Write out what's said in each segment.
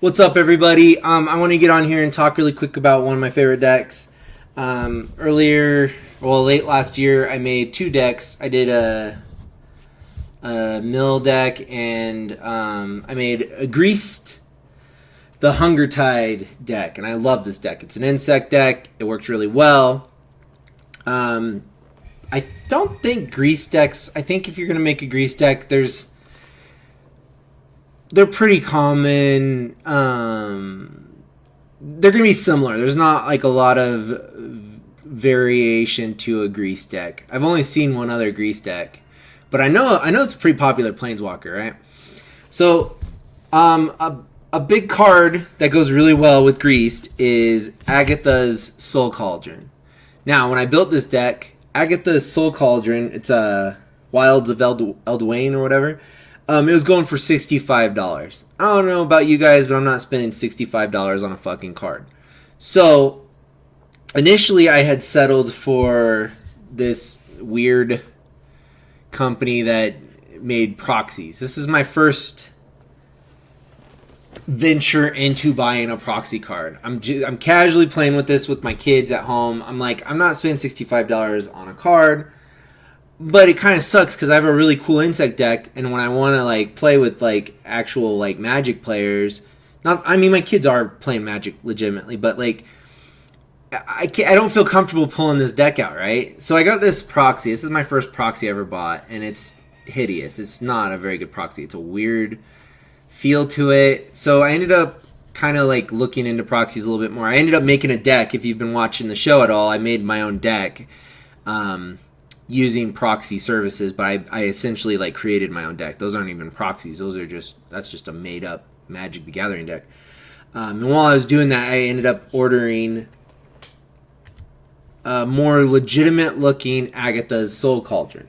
What's up, everybody? I want to get on here and talk really quick about one of my favorite decks. Late last year, I made two decks. I did a mill deck, and I made a greased the Hunger Tide deck, and I love this deck. It's an insect deck. It works really well. I don't think grease decks. I think if you're gonna make a grease deck, they're pretty common. They're gonna be similar. There's not like a lot of variation to a grease deck. I've only seen one other grease deck, but I know it's a pretty popular planeswalker, right? So, a big card that goes really well with greased is Agatha's Soul Cauldron. Now, when I built this deck, Agatha's Soul Cauldron, it's a Wilds of Elduin or whatever. It was going for $65. I don't know about you guys, but I'm not spending $65 on a fucking card. So, initially I had settled for this weird company that made proxies. This is my first venture into buying a proxy card. I'm casually playing with this with my kids at home. I'm like, I'm not spending $65 on a card. But it kind of sucks because I have a really cool insect deck, and when I want to like play with like actual like Magic players, my kids are playing Magic legitimately, but like I don't feel comfortable pulling this deck out, right? So I got this proxy. This is my first proxy I ever bought, and it's hideous. It's not a very good proxy. It's a weird feel to it. So I ended up kind of like looking into proxies a little bit more. I ended up making a deck. If you've been watching the show at all, I made my own deck. Using proxy services, but I essentially like created my own deck. Those aren't even proxies. That's just a made up Magic the Gathering deck. And while I was doing that, I ended up ordering a more legitimate looking Agatha's Soul Cauldron.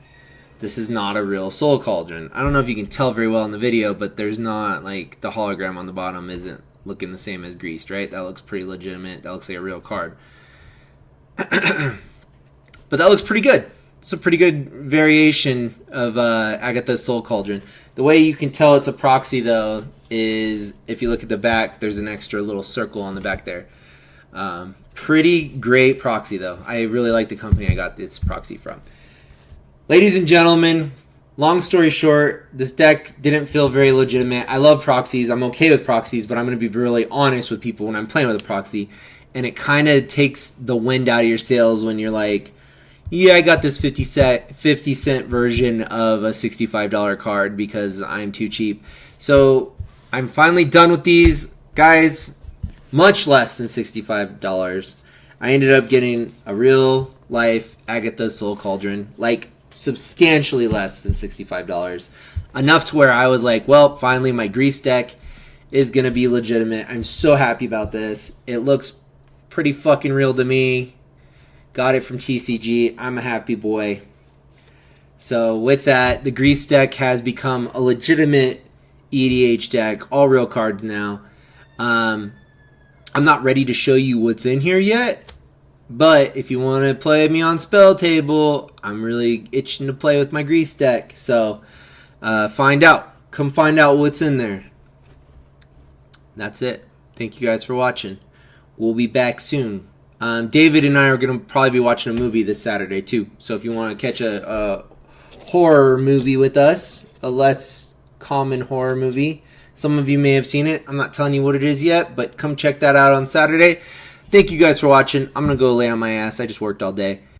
This is not a real Soul Cauldron. I don't know if you can tell very well in the video, but there's not like the hologram on the bottom isn't looking the same as greased, right? That looks pretty legitimate. That looks like a real card. But that looks pretty good. It's a pretty good variation of Agatha's Soul Cauldron. The way you can tell it's a proxy, though, is if you look at the back, there's an extra little circle on the back there. Pretty great proxy, though. I really like the company I got this proxy from. Ladies and gentlemen, long story short, this deck didn't feel very legitimate. I love proxies. I'm okay with proxies, but I'm going to be really honest with people when I'm playing with a proxy. And it kind of takes the wind out of your sails when you're like, yeah, I got this 50 cent version of a $65 card because I'm too cheap. So I'm finally done with these. Guys, much less than $65. I ended up getting a real life Agatha's Soul Cauldron, like substantially less than $65. Enough to where I was like, well, finally my grease deck is going to be legitimate. I'm so happy about this. It looks pretty fucking real to me. Got it from TCG. I'm a happy boy. So with that, the grease deck has become a legitimate EDH deck. All real cards now. I'm not ready to show you what's in here yet. But if you want to play me on Spell Table, I'm really itching to play with my grease deck. So find out. Come find out what's in there. That's it. Thank you guys for watching. We'll be back soon. David and I are going to probably be watching a movie this Saturday, too. So if you want to catch a horror movie with us, a less common horror movie, some of you may have seen it. I'm not telling you what it is yet, but come check that out on Saturday. Thank you guys for watching. I'm going to go lay on my ass. I just worked all day.